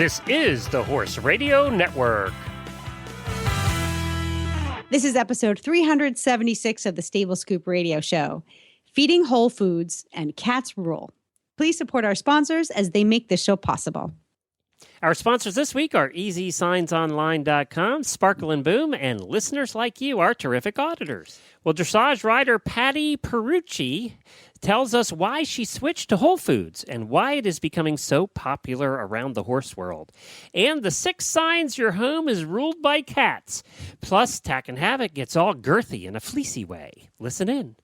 This is the Horse Radio Network. This is episode 376 of the Stable Scoop Radio Show, Feeding Whole Foods and Cats Rule. Please support our sponsors as they make this show possible. Our sponsors this week are EasySignsOnline.com, Sparkle and Boom, and listeners like you, our terrific auditors. Well, dressage rider Patty Perucci tells us why she switched to Whole Foods and why it is becoming so popular around the horse world. And the 6 signs your home is ruled by cats. Plus, Tack and Havoc gets all girthy in a fleecy way. Listen in.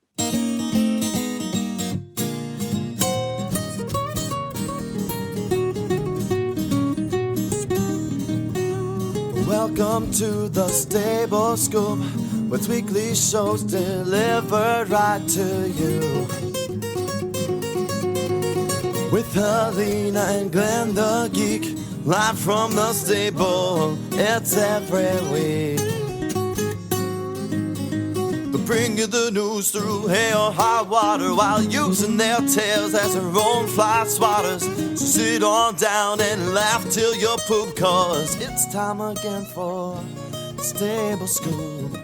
Welcome to the Stable Scoop, with weekly shows delivered right to you. With Helena and Glenn the Geek, live from the stable, it's every week. They'll bring you the news through hail or high water, while using their tails as their own fly swatters. So sit on down and laugh till you poop, cause it's time again for the Stable Scoop.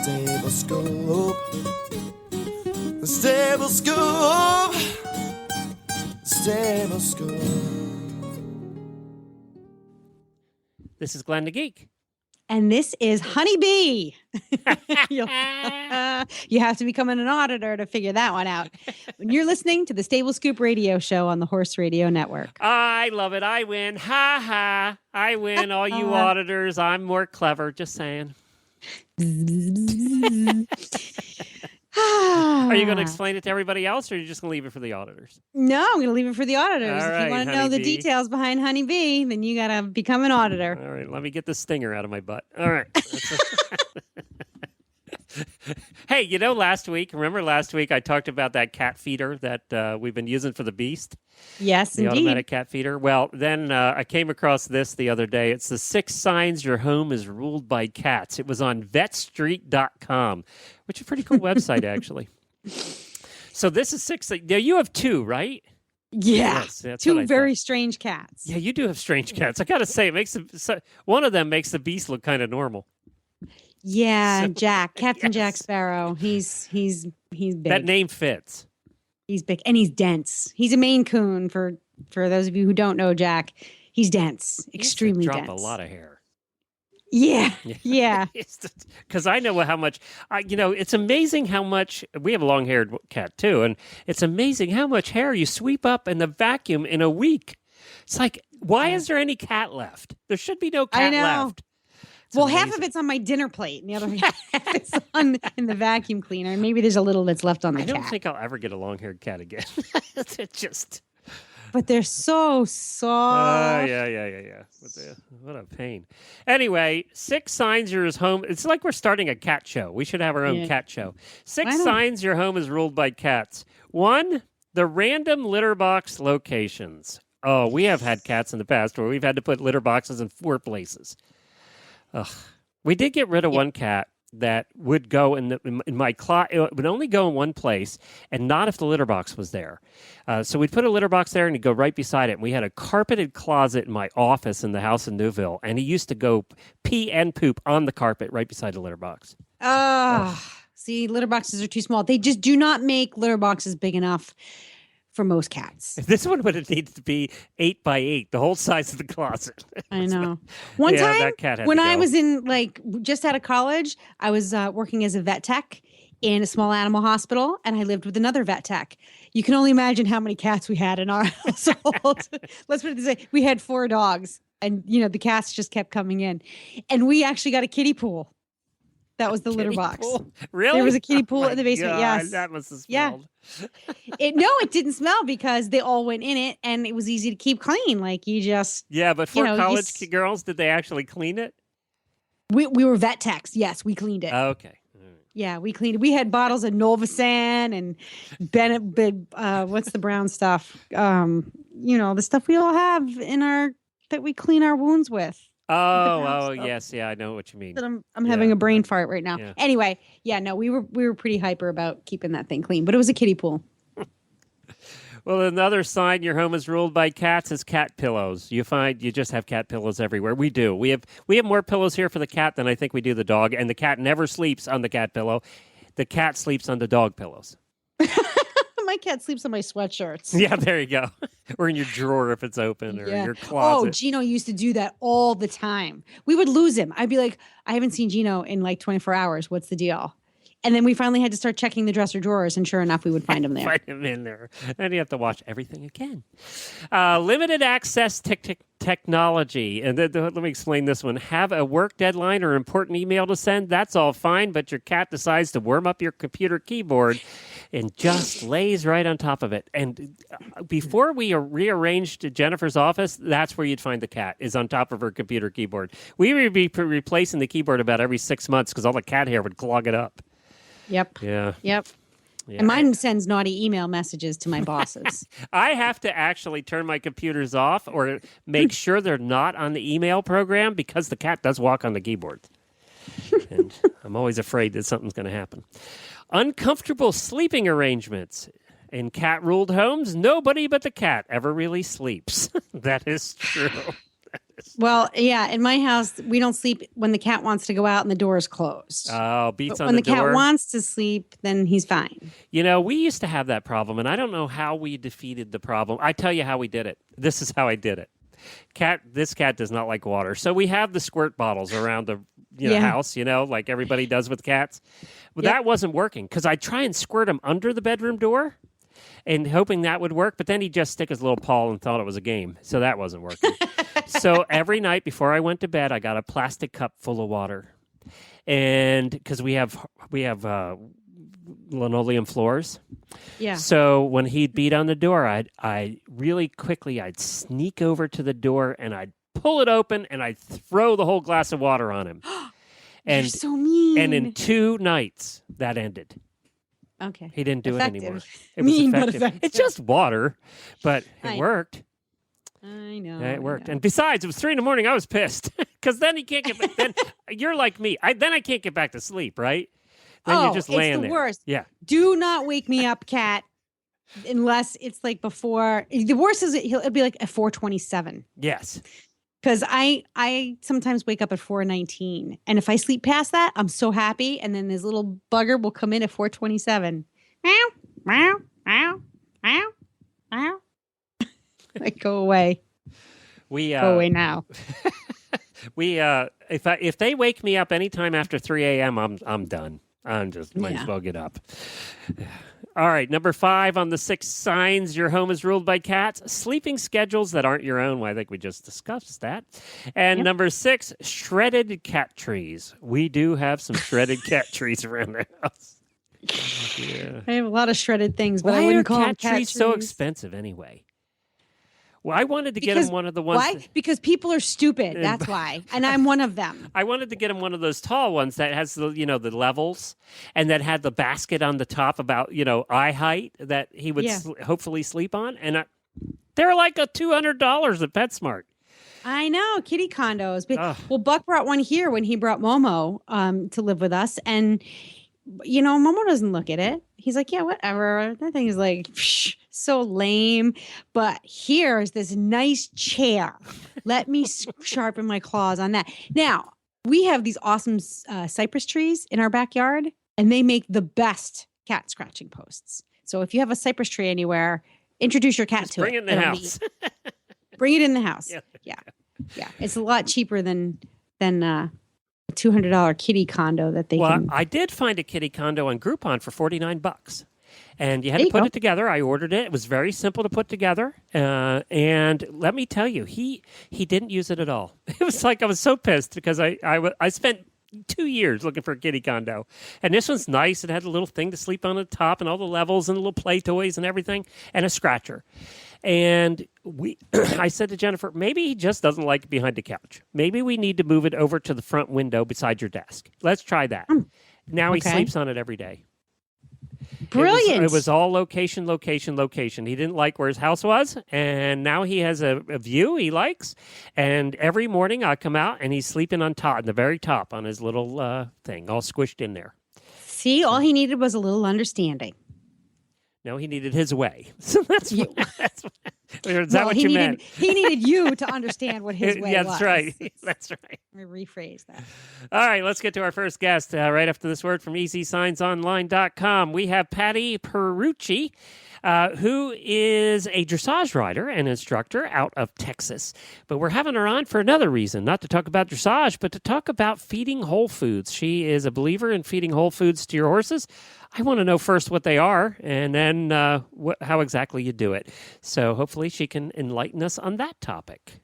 Stable Scoop. The Stable Scoop. Stable Scoop. This is Glenn the Geek. And this is Honeybee. You have to become an auditor to figure that one out. When you're listening to the Stable Scoop Radio Show on the Horse Radio Network. I love it. I win. Ha ha. I win. All you auditors. I'm more clever. Just saying. Are you going to explain it to everybody else, or are you just going to leave it for the auditors? No, I'm going to leave it for the auditors. All if right, you want to know the details behind Honeybee, then you got to become an auditor. All right, let me get the stinger out of my butt. All right. Hey, remember last week I talked about that cat feeder that we've been using for the beast? Yes, the indeed. automatic cat feeder. Well, then I came across this the other day. It's the 6 signs your home is ruled by cats. It was on vetstreet.com, which is a pretty cool website, actually. So this is 6. Now, you have 2, right? Yeah, yes, that's 2 very strange cats. Yeah, you do have strange cats. I got to say, one of them makes the beast look kind of normal. Yeah, so, Jack, Captain yes. Jack Sparrow. He's big. That name fits. He's big and he's dense. He's a Maine Coon. For those of you who don't know Jack, he's dense, extremely dense. Drop a lot of hair. Yeah, yeah. Because I know how much. It's amazing how much we have a long-haired cat too, and it's amazing how much hair you sweep up in the vacuum in a week. It's like, why is there any cat left? There should be no cat left. Well, half of it's on my dinner plate, and the other half is in the vacuum cleaner. And maybe there's a little that's left on the cat. I don't think I'll ever get a long-haired cat again. It just. But they're so soft. Yeah. What a pain. Anyway, 6 signs your home. It's like we're starting a cat show. We should have our own cat show. 6 signs your home is ruled by cats. 1, the random litter box locations. Oh, we have had cats in the past where we've had to put litter boxes in 4 places. Ugh. We did get rid of one cat that would go in my closet. It would only go in one place, and not if the litter box was there. So we'd put a litter box there, and he'd go right beside it. And we had a carpeted closet in my office in the house in Newville, and he used to go pee and poop on the carpet right beside the litter box. See, litter boxes are too small. They just do not make litter boxes big enough for most cats. This one would have needed to be 8 by 8, the whole size of the closet. I know. One time, that cat had when to go. I was in, just out of college, I was working as a vet tech in a small animal hospital, and I lived with another vet tech. You can only imagine how many cats we had in our household. Let's put it this way. We had 4 dogs, and, the cats just kept coming in. And we actually got a kiddie pool. That was the litter box. Pool? Really? There was a kiddie pool in the basement. God, yes. That must have smelled. Yeah. It didn't smell because they all went in it and it was easy to keep clean. Like you just. Yeah, but for college girls, did they actually clean it? We were vet techs. Yes, we cleaned it. Oh, okay. Yeah, we cleaned it. We had bottles of Novosan and Bennett, what's the brown stuff? The stuff we all have that we clean our wounds with. Yes, yeah, I know what you mean. I'm having a brain fart right now. Yeah. Anyway, we were pretty hyper about keeping that thing clean, but it was a kiddie pool. Well, another sign your home is ruled by cats is cat pillows. You find you just have cat pillows everywhere. We do. We have more pillows here for the cat than I think we do the dog, and the cat never sleeps on the cat pillow. The cat sleeps on the dog pillows. My cat sleeps on my sweatshirts. Yeah, there you go. Or in your drawer if it's open, or your closet. Oh, Gino used to do that all the time. We would lose him. I'd be like, I haven't seen Gino in like 24 hours. What's the deal? And then we finally had to start checking the dresser drawers, and sure enough, we would find him there. Find him in there. And you have to watch everything again. Limited access technology. And let me explain this one. Have a work deadline or important email to send? That's all fine, but your cat decides to warm up your computer keyboard and just lays right on top of it. And before we rearranged Jennifer's office, that's where you'd find the cat, is on top of her computer keyboard. We would be replacing the keyboard about every 6 months because all the cat hair would clog it up. Yep. Yeah. Yep. Yeah. And mine sends naughty email messages to my bosses. I have to actually turn my computers off or make sure they're not on the email program because the cat does walk on the keyboard. And I'm always afraid that something's going to happen. Uncomfortable sleeping arrangements. In cat-ruled homes, nobody but the cat ever really sleeps. That is true. Well, yeah, in my house, we don't sleep when the cat wants to go out and the door is closed. Oh, beats but on the door. When the cat wants to sleep, then he's fine. You know, we used to have that problem, and I don't know how we defeated the problem. I tell you how we did it. This is how I did it. This cat does not like water. So we have the squirt bottles around the house, like everybody does with cats. But that wasn't working because I'd try and squirt him under the bedroom door and hoping that would work. But then he'd just stick his little paw and thought it was a game. So that wasn't working. So every night before I went to bed, I got a plastic cup full of water. And because we have linoleum floors. Yeah. So when he'd beat on the door, I'd really quickly, I'd sneak over to the door and I'd pull it open and I'd throw the whole glass of water on him. You're so mean. And in 2 nights, that ended. Okay. He didn't do effective. it anymore. It mean, was but effective. effective. It's just water, but it worked. I know. Yeah, it worked. And besides, it was 3 a.m. I was pissed because then he can't get back. Then you're like me. Then I can't get back to sleep, right? Then you're just laying there. It's the worst. Yeah. Do not wake me up, cat, unless it's like before. The worst is it'll be like at 4:27. Yes. Because I sometimes wake up at 4:19, and if I sleep past that, I'm so happy. And then this little bugger will come in at 4:27. Meow, meow, meow, meow, meow. Like, go away. Go away now. If they wake me up anytime after 3 a.m., I'm done. I'm just might as well get up. All right, number 5 on the 6 signs your home is ruled by cats: sleeping schedules that aren't your own. Well, I think we just discussed that. And number 6, shredded cat trees. We do have some shredded cat trees around the house. Yeah. I have a lot of shredded things, but Why I wouldn't are call them cat cat trees so expensive anyway? Well, I wanted to get him one of the ones. Why? Because people are stupid. That's why. And I'm one of them. I wanted to get him one of those tall ones that has the levels and that had the basket on the top about, eye height that he would hopefully sleep on. And they're like $200 at PetSmart. I know, kitty condos. Well, Buck brought one here when he brought Momo to live with us. And, Momo doesn't look at it. He's like, yeah, whatever. That thing is like, so lame. But here's this nice chair. Let me sharpen my claws on that. Now, we have these awesome cypress trees in our backyard, and they make the best cat scratching posts. So if you have a cypress tree anywhere, introduce your cat to it. Bring it in the house. Bring it in the house. Yeah. It's a lot cheaper than a $200 kitty condo that they can. I did find a kitty condo on Groupon for $49. And you had to put it together. I ordered it. It was very simple to put together. And let me tell you, he didn't use it at all. It was like I was so pissed because I spent 2 years looking for a kitty condo. And this one's nice. It had a little thing to sleep on the top and all the levels and the little play toys and everything and a scratcher. And I said to Jennifer, maybe he just doesn't like it behind the couch. Maybe we need to move it over to the front window beside your desk. Let's try that. Now he sleeps on it every day. Brilliant. It was all location. He didn't like where his house was, and now he has a view he likes. And every morning I come out, and he's sleeping on top, the very top, on his little thing, all squished in there. See, all he needed was a little understanding. No, he needed his way. So that's You- is that what you meant? He needed you to understand what his way Yeah, was. that's right. That's right. Let me rephrase that. All right, let's get to our first guest right after this word from EasySignsOnline.com. We have Patty Perucci, who is a dressage rider and instructor out of Texas. But we're having her on for another reason, not to talk about dressage, but to talk about feeding whole foods. She is a believer in feeding whole foods to your horses. I want to know first what they are and then how exactly you do it. So hopefully she can enlighten us on that topic.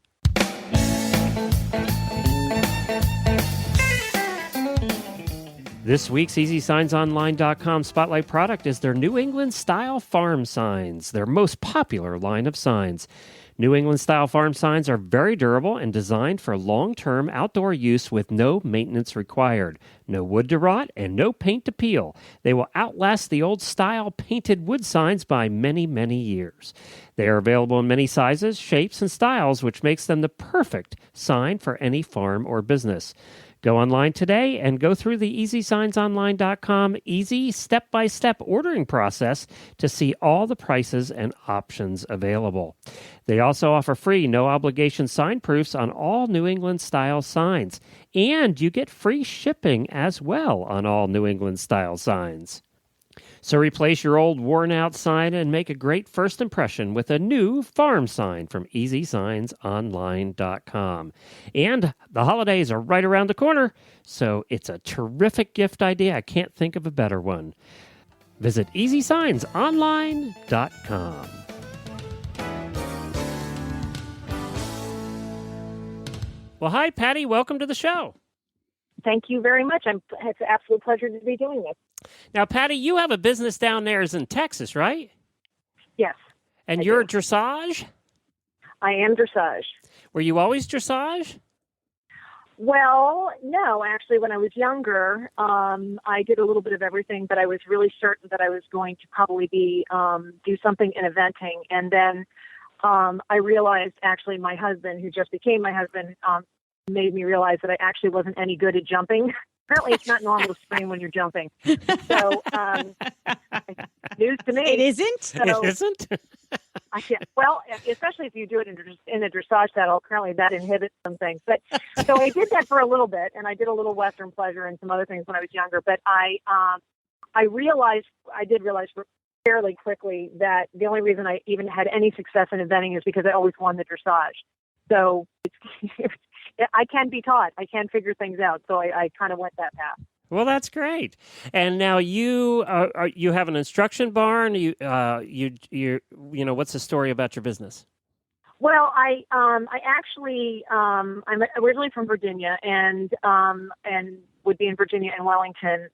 This week's EasySignsOnline.com spotlight product is their New England Style Farm Signs, their most popular line of signs. New England Style Farm Signs are very durable and designed for long-term outdoor use with no maintenance required, no wood to rot, and no paint to peel. They will outlast the old style painted wood signs by many, many years. They are available in many sizes, shapes, and styles, which makes them the perfect sign for any farm or business. Go online today and go through the EasySignsOnline.com easy step-by-step ordering process to see all the prices and options available. They also offer free, no-obligation sign proofs on all New England-style signs. And you get free shipping as well on all New England-style signs. So replace your old worn-out sign and make a great first impression with a new farm sign from EasySignsOnline.com. And the holidays are right around the corner, so it's a terrific gift idea. I can't think of a better one. Visit EasySignsOnline.com. Well, hi, Patty. Welcome to the show. Thank you very much. It's an absolute pleasure to be doing this. Now, Patty, you have a business down there in Texas, right? Yes. And I you're do. dressage? I am dressage. Were you always dressage? Well, no, actually, when I was younger, I did a little bit of everything, but I was really certain that I was going to probably be do something in eventing. And then I realized, actually, my husband, who just became my husband, made me realize that I actually wasn't any good at jumping. Apparently, it's not normal to scream when you're jumping. So, news to me. It isn't? So, It isn't? I can't. Well, especially if you do it in a dressage saddle, apparently that inhibits some things. But so I did that for a little bit, and I did a little Western pleasure and some other things when I was younger. But I did realize fairly quickly that the only reason I even had any success in eventing is because I always won the dressage. So I can be taught. I can figure things out. So I kind of went that path. Well, that's great. And now you have an instruction barn. You what's the story about your business? Well, I actually I'm originally from Virginia and would be in Virginia and Wellington.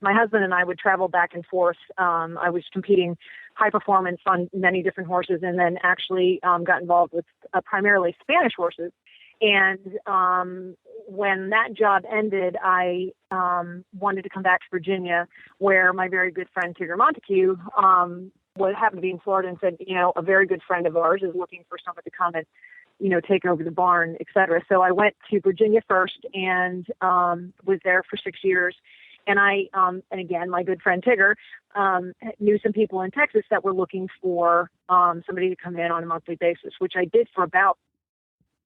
My husband and I would travel back and forth. I was competing high performance on many different horses, and then actually got involved with primarily Spanish horses. And when that job ended, I wanted to come back to Virginia, where my very good friend Tigger Montague happened to be in Florida, and said, a very good friend of ours is looking for someone to come and, take over the barn, et cetera. So I went to Virginia first and was there for 6 years. And and again, my good friend Tigger knew some people in Texas that were looking for somebody to come in on a monthly basis, which I did for about,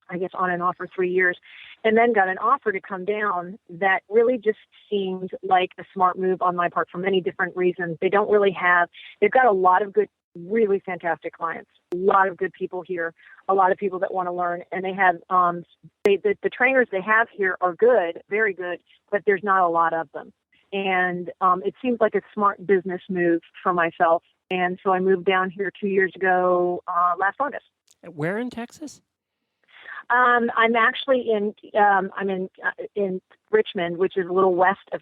I guess, on and off for 3 years, and then got an offer to come down that really just seemed like a smart move on my part for many different reasons. They've got a lot of good, really fantastic clients, a lot of good people here, a lot of people that want to learn, and they have, the trainers they have here are good, very good, but there's not a lot of them. And it seems like a smart business move for myself. And so I moved down here 2 years ago, last August. Where in Texas? I'm actually in Richmond, which is a little west of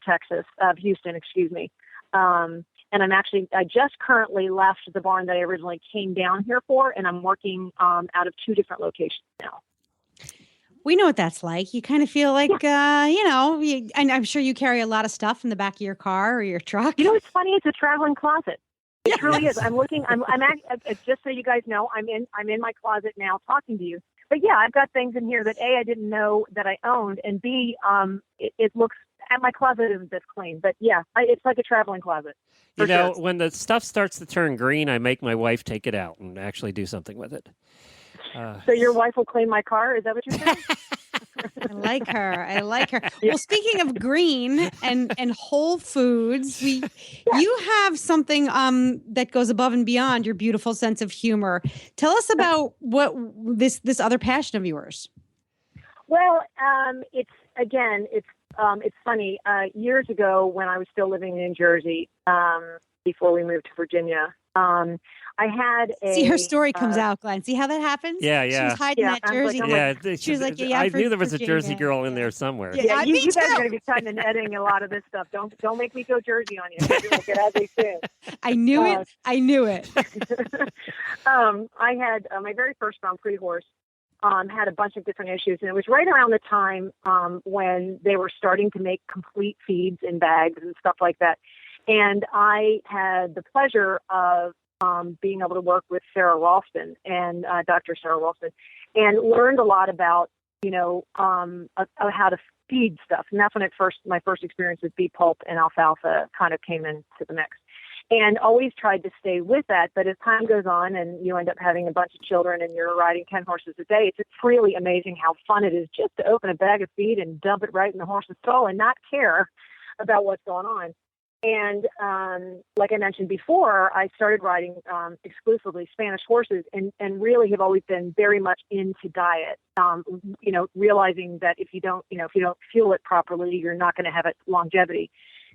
Houston, excuse me. And I just currently left the barn that I originally came down here for, and I'm working out of 2 different locations now. We know what that's like. You kind of feel like, and I'm sure you carry a lot of stuff in the back of your car or your truck. It's funny. It's a traveling closet. It really is. I'm just so you guys know, I'm in my closet now talking to you. But yeah, I've got things in here that A, I didn't know that I owned, and B, it looks and my closet isn't this clean, but yeah, it's like a traveling closet. You know, sure. when the stuff starts to turn green, I make my wife take it out and actually do something with it. So your wife will clean my car? Is that what you're saying? I like her. I like her. Well, speaking of green and Whole Foods, you have something that goes above and beyond your beautiful sense of humor. Tell us about what this other passion of yours. Well, it's funny. Years ago, when I was still living in New Jersey, before we moved to Virginia, I had See, her story comes out, Glenn. See how that happens? Yeah. She was hiding that Jersey. She was like, I knew there was a Jersey girl in there somewhere. Yeah, you guys are going to be cutting and editing a lot of this stuff. Don't make me go Jersey on you. We'll get ugly soon. I knew it. I knew it. I had my very first Grand Prix horse. Had a bunch of different issues, and it was right around the time when they were starting to make complete feeds in bags and stuff like that. And I had the pleasure of being able to work with Sarah Ralston and Dr. Sarah Ralston, and learned a lot about, how to feed stuff. And that's when my first experience with beet pulp and alfalfa kind of came into the mix. And always tried to stay with that. But as time goes on and you end up having a bunch of children and you're riding 10 horses a day, it's really amazing how fun it is just to open a bag of feed and dump it right in the horse's stall and not care about what's going on. And like I mentioned before, I started riding exclusively Spanish horses and really have always been very much into diet, realizing that if you don't fuel it properly, you're not going to have it longevity.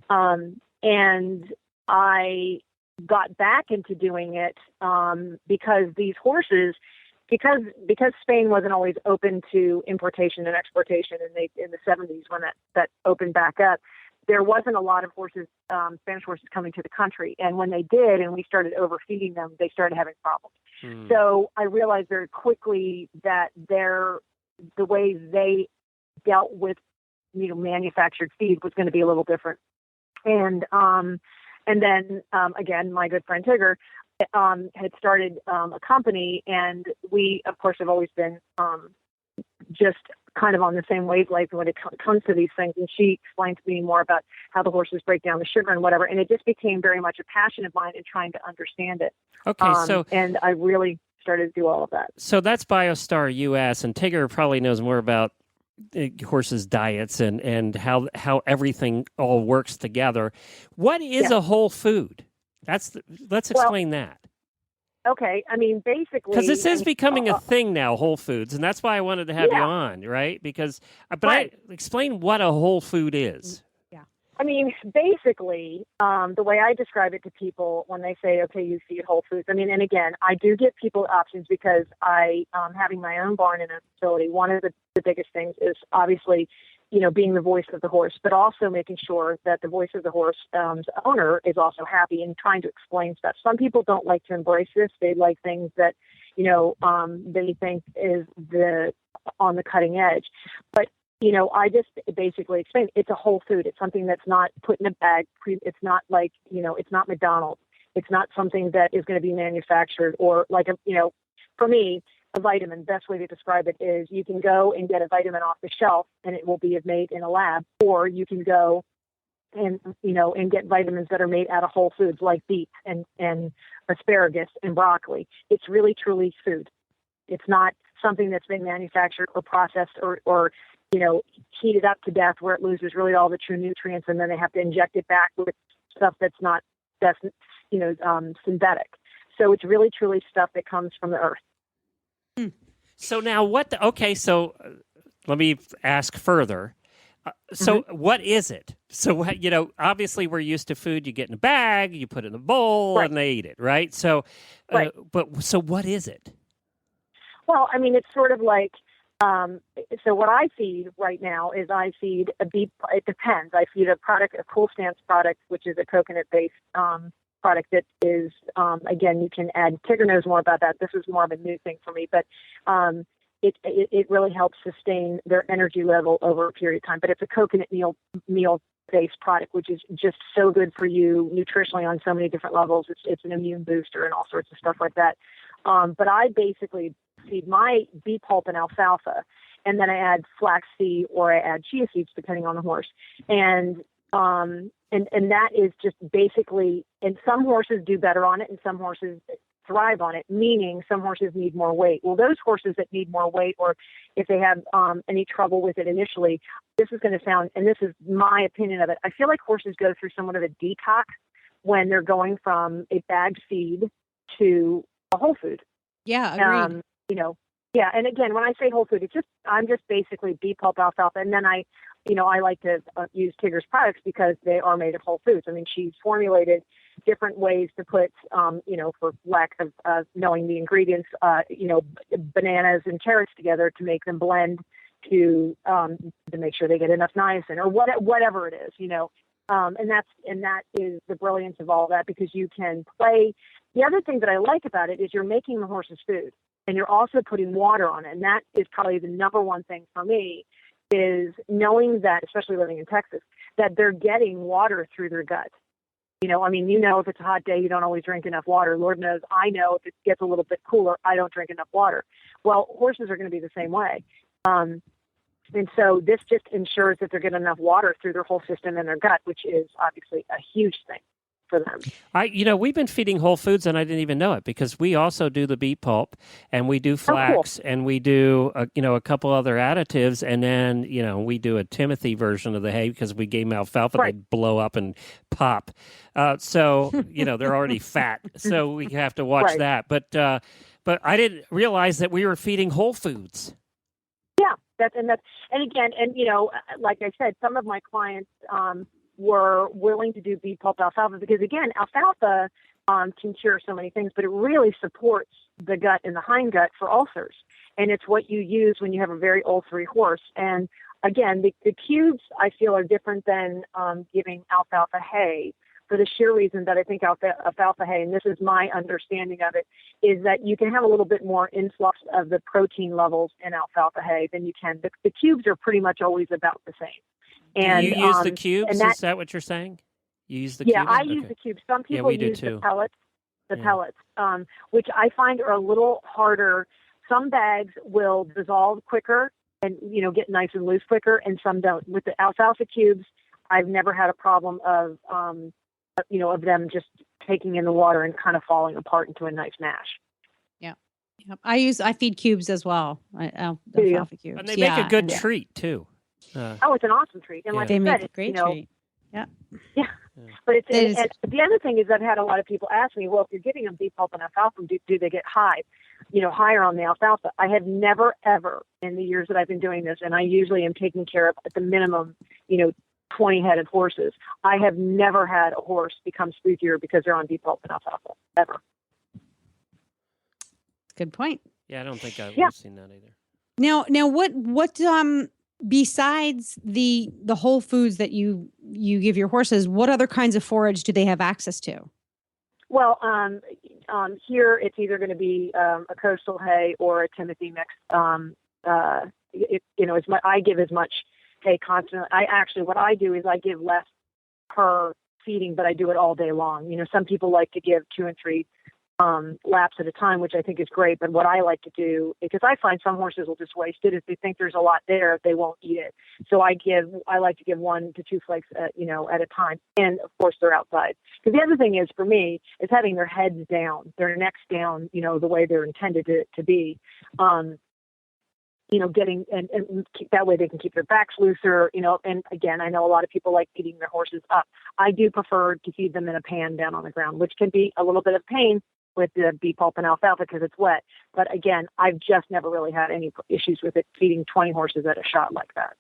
And I got back into doing it because these horses, because Spain wasn't always open to importation and exportation in the 70s when that opened back up, there wasn't a lot of horses, Spanish horses coming to the country. And when they did, and we started overfeeding them, they started having problems. So I realized very quickly that the way they dealt with, manufactured feed was going to be a little different. And then, again, my good friend Tigger had started a company, and we, of course, have always been just kind of on the same wavelength when it comes to these things. And she explained to me more about how the horses break down the sugar and whatever. And it just became very much a passion of mine in trying to understand it. Okay, and I really started to do all of that. So that's BioStar US, and Tigger probably knows more about horses' diets and how everything all works together. What is a whole food? Let's explain that. Okay, I mean, basically, because this is becoming a thing now, Whole Foods, and that's why I wanted to have you on, right? Because, I explain what a whole food is. Yeah, I mean, basically, the way I describe it to people when they say, "Okay, you feed Whole Foods," I mean, and again, I do give people options because having my own barn in a facility, one of the biggest things is obviously, being the voice of the horse, but also making sure that the voice of the horse owner is also happy and trying to explain stuff. Some people don't like to embrace this. They like things that, they think is on the cutting edge. But, I just basically explain it's a whole food. It's something that's not put in a bag. It's not like, it's not McDonald's. It's not something that is going to be manufactured or like, for me, a vitamin, best way to describe it is you can go and get a vitamin off the shelf and it will be made in a lab, or you can go and, and get vitamins that are made out of whole foods like beets and asparagus and broccoli. It's really, truly food. It's not something that's been manufactured or processed or heated up to death where it loses really all the true nutrients and then they have to inject it back with stuff that's synthetic. So it's really, truly stuff that comes from the earth. So now so let me ask further. What is it? So, obviously we're used to food. You get in a bag, you put it in a bowl, and they eat it, right? So, so what is it? Well, I mean, it's sort of like, so what I feed right now is I feed a beet, it depends. I feed a Cool Stance product, which is a coconut-based product that is, again, you can add, Tigger knows more about that. This is more of a new thing for me, but it really helps sustain their energy level over a period of time. But it's a coconut meal-based product, which is just so good for you nutritionally on so many different levels. It's an immune booster and all sorts of stuff like that. But I basically feed my bee pulp and alfalfa, and then I add flaxseed or I add chia seeds depending on the horse. And that is just basically, and some horses do better on it and some horses thrive on it, meaning some horses need more weight. Well, those horses that need more weight, or if they have any trouble with it initially, this is going to sound, and this is my opinion of it, I feel like horses go through somewhat of a detox when they're going from a bagged feed to a whole food. Yeah, agreed. Yeah, and again, when I say whole food, I'm just basically bee pulp, alfalfa, and then I like to use Tigger's products because they are made of whole foods. I mean, she's formulated different ways to put, for lack of knowing the ingredients, bananas and carrots together to make them blend to make sure they get enough niacin or whatever it is, and that is the brilliance of all that, because you can play. The other thing that I like about it is you're making the horse's food and you're also putting water on it. And that is probably the number one thing for me, is knowing that, especially living in Texas, that they're getting water through their gut. If it's a hot day, you don't always drink enough water. Lord knows, I know if it gets a little bit cooler, I don't drink enough water. Well, horses are going to be the same way. And so this just ensures that they're getting enough water through their whole system and their gut, which is obviously a huge thing for them. We've been feeding whole foods and I didn't even know it, because we also do the beet pulp and we do flax and we do, a couple other additives. And then, we do a Timothy version of the hay because we gave them alfalfa, Right. they'd blow up and pop. So, they're already fat. So we have to watch Right. that. But I didn't realize that we were feeding whole foods. Yeah, and again, like I said, some of my clients were willing to do bee pulp alfalfa because, again, alfalfa can cure so many things, but it really supports the gut and the hindgut for ulcers. And it's what you use when you have a very ulcery horse. And again, the cubes I feel are different than giving alfalfa hay, for the sheer reason that I think alfalfa hay, and this is my understanding of it, is that you can have a little bit more influx of the protein levels in alfalfa hay than you can. The cubes are pretty much always about the same. And do you use the cubes? Is that what you're saying? You use the cubes? cubes? Yeah, I use the cubes. Some people we do use too. the pellets, which I find are a little harder. Some bags will dissolve quicker and, get nice and loose quicker, and some don't. With the alfalfa cubes, I've never had a problem of them just taking in the water and kind of falling apart into a nice mash. Yeah. I feed cubes as well. Alfalfa cubes. And they make a good treat too. It's an awesome treat. And like they I make said, a great treat. Yeah. Yeah. But and the other thing is, I've had a lot of people ask me, well, if you're giving them bee pulp and alfalfa, do they get higher on the alfalfa? I have never, ever in the years that I've been doing this, and I usually am taking care of at the minimum, 20 headed horses. I have never had a horse become spookier because they're on bee pulp and alfalfa, ever. Good point. Yeah, I don't think I've seen that either. Now what besides the whole foods that you give your horses, what other kinds of forage do they have access to? Well, here it's either going to be a coastal hay or a Timothy mix. I give as much hay constantly. What I do is I give less per feeding, but I do it all day long. Some people like to give 2 and 3 laps at a time, which I think is great. But what I like to do, because I find some horses will just waste it if they think there's a lot there, they won't eat it. So I like to give 1 to 2 flakes, at a time. And of course they're outside. Because the other thing is for me is having their heads down, their necks down, the way they're intended to be. Getting and that way they can keep their backs looser, and again, I know a lot of people like feeding their horses up. I do prefer to feed them in a pan down on the ground, which can be a little bit of pain with the bee pulp and alfalfa because it's wet. But again, I've just never really had any issues with it feeding 20 horses at a shot like that.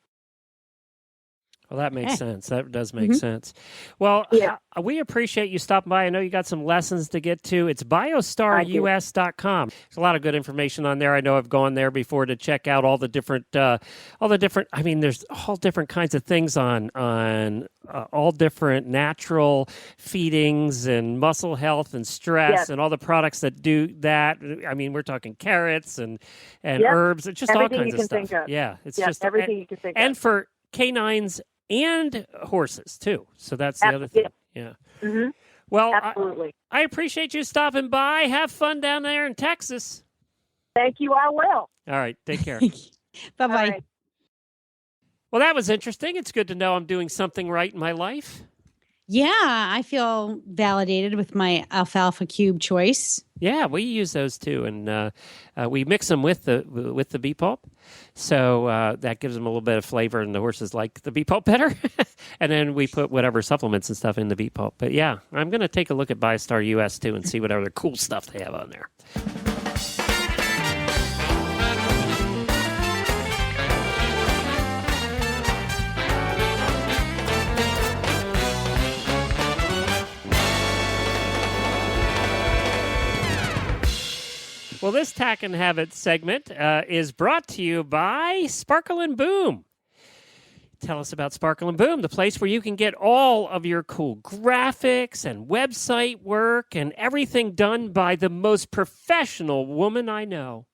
Well, that makes sense. That does make sense. Well, we appreciate you stopping by. I know you got some lessons to get to. It's biostarus.com. There's a lot of good information on there. I know I've gone there before to check out all the different, there's all different kinds of things on all different natural feedings and muscle health and stress and all the products that do that. I mean, we're talking carrots and herbs. It's just everything all kinds you of can stuff. Think of. Yeah, it's just everything you can think of. And for canines and horses too. So that's the other thing. Yeah. Mm-hmm. Well, absolutely. I appreciate you stopping by. Have fun down there in Texas. Thank you. I will. All right. Take care. Bye-bye. All right. Well, that was interesting. It's good to know I'm doing something right in my life. Yeah, I feel validated with my alfalfa cube choice. Yeah, we use those too, and we mix them with the bee pulp, so that gives them a little bit of flavor, and the horses like the bee pulp better. And then we put whatever supplements and stuff in the bee pulp. But yeah, I'm going to take a look at BioStar US too and see what other cool stuff they have on there. Well, this Tack and Habit segment is brought to you by Sparkle and Boom. Tell us about Sparkle and Boom, the place where you can get all of your cool graphics and website work and everything done by the most professional woman I know.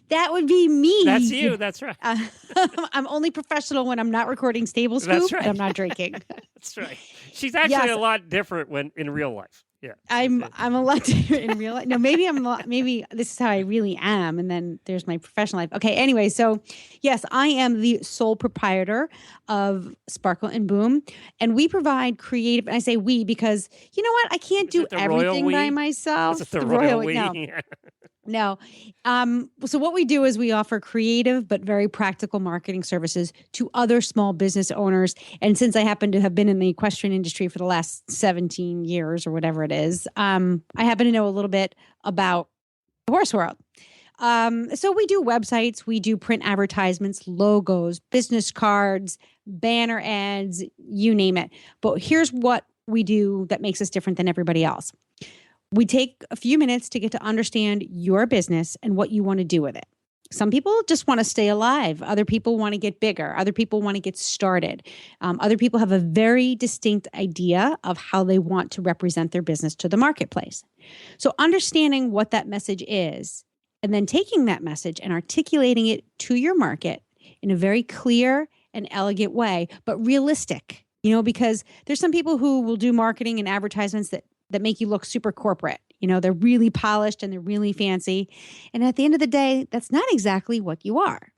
That would be me. That's you. That's right. I'm only professional when I'm not recording Stable Scoop That's right. and I'm not drinking. That's right. She's actually a lot different when in real life. Yeah, I'm a lot different in real life. No, maybe this is how I really am, and then there's my professional life. Okay, anyway, so yes, I am the sole proprietor of Sparkle and Boom, and we provide creative. And I say we because you know what? I can't do everything by myself. Is it the royal we? No. No. So what we do is we offer creative but very practical marketing services to other small business owners. And since I happen to have been in the equestrian industry for the last 17 years or whatever it is, I happen to know a little bit about the horse world. So we do websites, we do print advertisements, logos, business cards, banner ads, you name it. But here's what we do that makes us different than everybody else. We take a few minutes to get to understand your business and what you want to do with it. Some people just want to stay alive. Other people want to get bigger. Other people want to get started. Other people have a very distinct idea of how they want to represent their business to the marketplace. So understanding what that message is, and then taking that message and articulating it to your market in a very clear and elegant way, but realistic, because there's some people who will do marketing and advertisements that make you look super corporate. They're really polished and they're really fancy. And at the end of the day, that's not exactly what you are.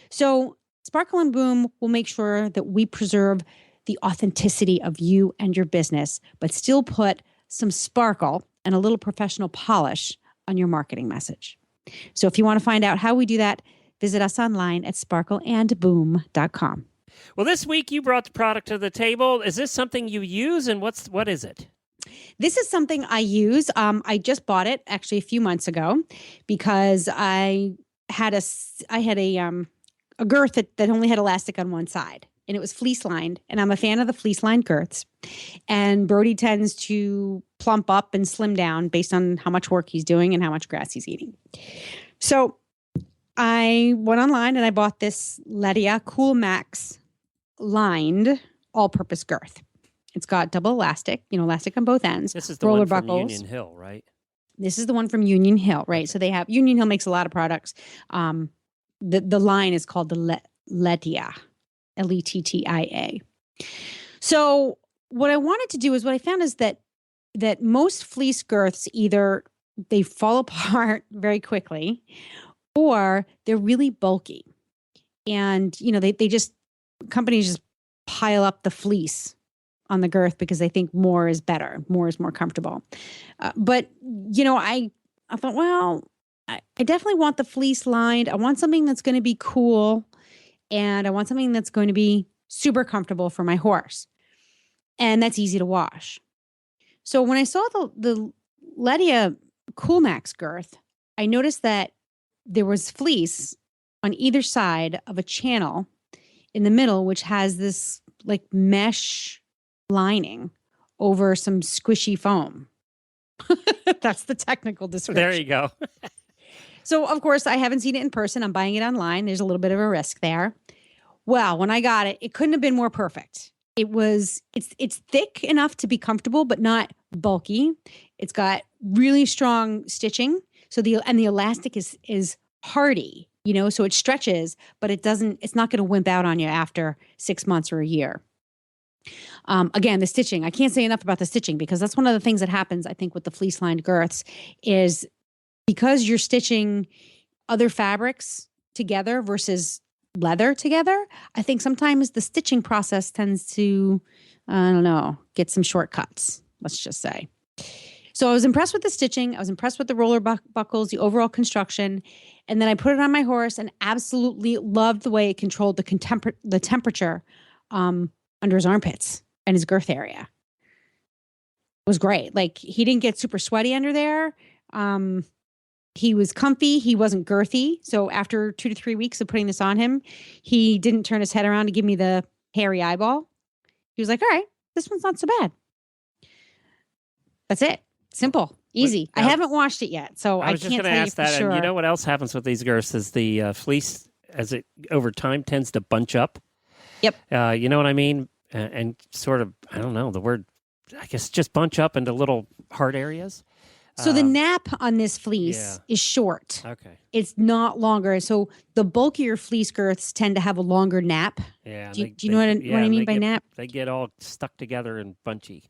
So Sparkle and Boom will make sure that we preserve the authenticity of you and your business, but still put some sparkle and a little professional polish on your marketing message. So if you want to find out how we do that, visit us online at sparkleandboom.com. Well, this week you brought the product to the table. Is this something you use, and what is it? This is something I use. I just bought it actually a few months ago because I had a girth that only had elastic on one side, and it was fleece lined. And I'm a fan of the fleece lined girths. And Brody tends to plump up and slim down based on how much work he's doing and how much grass he's eating. So I went online and I bought this Ledia Cool Max lined all-purpose girth. It's got double elastic, elastic on both ends. This is the one from Union Hill, right? This is the one from Union Hill, right? So they have Union Hill makes a lot of products. The line is called the Letia, Lettia. So what I wanted to do is what I found is that most fleece girths either they fall apart very quickly, or they're really bulky, and companies just pile up the fleece on the girth because they think more is better, more is more comfortable. But I thought, well, I definitely want the fleece lined. I want something that's going to be cool, and I want something that's going to be super comfortable for my horse, and that's easy to wash. So when I saw the Ledia Cool Max girth, I noticed that there was fleece on either side of a channel in the middle, which has this like mesh lining over some squishy foam. That's the technical description. There you go. So, of course, I haven't seen it in person. I'm buying it online. There's a little bit of a risk there. Well, when I got it, it couldn't have been more perfect. It's thick enough to be comfortable, but not bulky. It's got really strong stitching. So the elastic is hardy, so it stretches, but it's not going to wimp out on you after 6 months or a year. Again, the stitching, I can't say enough about the stitching because that's one of the things that happens, I think, with the fleece lined girths is because you're stitching other fabrics together versus leather together, I think sometimes the stitching process tends to, I don't know, get some shortcuts, let's just say. So I was impressed with the stitching. I was impressed with the roller buckles, the overall construction. And then I put it on my horse and absolutely loved the way it controlled the temperature under his armpits and his girth area. It was great. Like, he didn't get super sweaty under there. He was comfy. He wasn't girthy. So after 2 to 3 weeks of putting this on him, he didn't turn his head around to give me the hairy eyeball. He was like, all right, this one's not so bad. That's it. Simple, easy. I haven't washed it yet, so I was just can't going to tell ask you for that. sure. And you know what else happens with these girths is the fleece, as it over time tends to bunch up. Yep. You know what I mean? And sort of, I don't know the word. I guess just bunch up into little hard areas. So the nap on this fleece is short. Okay. It's not longer. So the bulkier fleece girths tend to have a longer nap. Yeah. Do you know what I mean by nap? They get all stuck together and bunchy.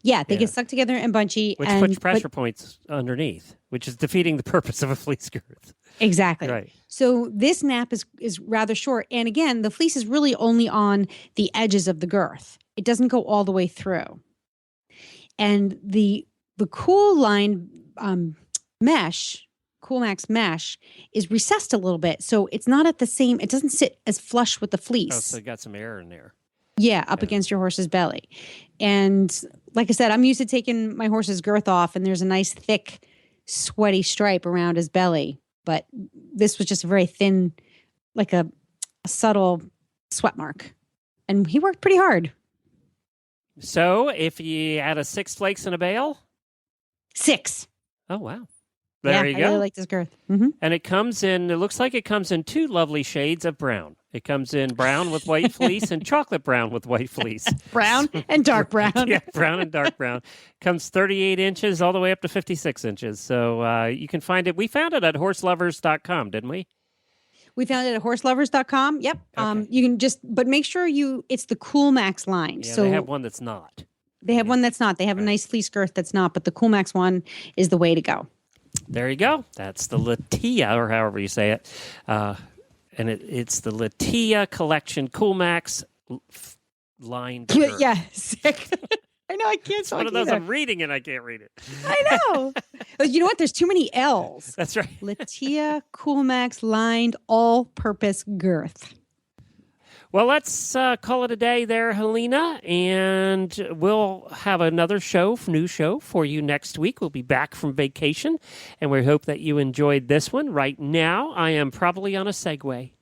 Yeah, they get stuck together and bunchy. Which puts pressure points underneath, which is defeating the purpose of a fleece girth. Exactly. Right. So this nap is rather short. And again, the fleece is really only on the edges of the girth. It doesn't go all the way through. And the Cool Line mesh, Cool Max mesh, is recessed a little bit. So it's not at the same, it doesn't sit as flush with the fleece. Oh, so you got some air in there. Yeah, up against your horse's belly. And like I said, I'm used to taking my horse's girth off, and there's a nice thick, sweaty stripe around his belly. But this was just a very thin, like a subtle sweat mark. And he worked pretty hard. So if you had a 6 flakes in a bale? 6. Oh, wow. There you go. I really like this girth. Mm-hmm. And it looks like it comes in 2 lovely shades of brown. It comes in brown with white fleece and chocolate brown with white fleece. Brown and dark brown. Yeah, brown and dark brown. Comes 38 inches all the way up to 56 inches. So you can find it. We found it at horselovers.com, didn't we? We found it at horselovers.com. Yep. Okay. You can but make sure it's the Cool Max line. Yeah, so they have one that's not. They have one that's not. They have a nice fleece girth that's not, but the Cool Max one is the way to go. There you go. That's the Latia, or however you say it. And it's the Latia Collection Cool Max line. Yeah, sick. I know, I can't It's one of those, I'm reading and I can't read it. I know. You know what? There's too many L's. That's right. Latia Cool Max lined all-purpose girth. Well, let's call it a day there, Helena, and we'll have another new show for you next week. We'll be back from vacation, and we hope that you enjoyed this one. Right now, I am probably on a Segway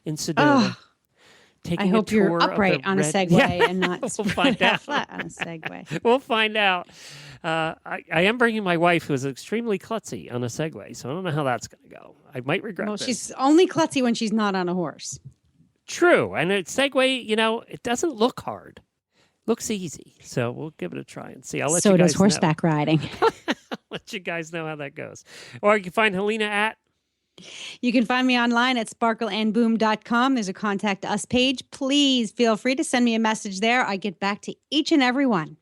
in Sedona. I hope you're upright on a Segway and not we'll find out. flat on a Segway. We'll find out. I am bringing my wife, who is extremely klutzy, on a Segway, so I don't know how that's going to go. I might regret this. She's only klutzy when she's not on a horse. True. And a Segway, it doesn't look hard. Looks easy. So we'll give it a try and see. I'll let you guys know. So does horseback riding. I'll let you guys know how that goes. Or you can find Helena at? You can find me online at sparkleandboom.com. There's a contact us page. Please feel free to send me a message there. I get back to each and every one.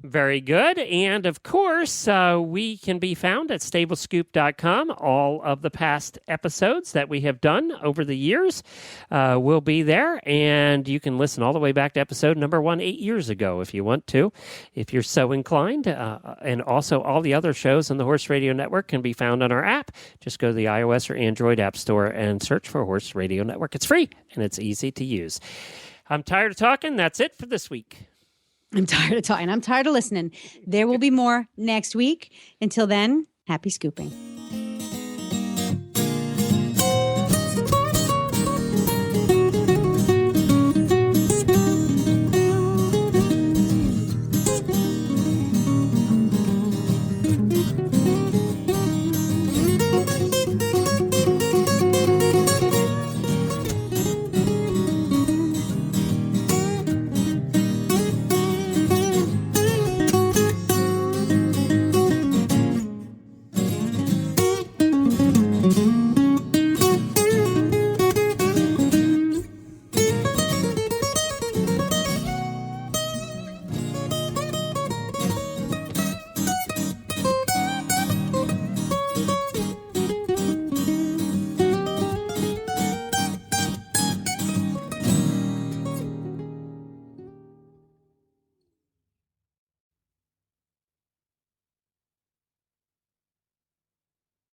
Very good. And of course, we can be found at stablescoop.com. All of the past episodes that we have done over the years will be there. And you can listen all the way back to episode number 1 8 years ago if you want to, if you're so inclined. And also all the other shows on the Horse Radio Network can be found on our app. Just go to the iOS or Android App Store and search for Horse Radio Network. It's free and it's easy to use. I'm tired of talking. That's it for this week. I'm tired of talking. I'm tired of listening. There will be more next week. Until then, happy scooping.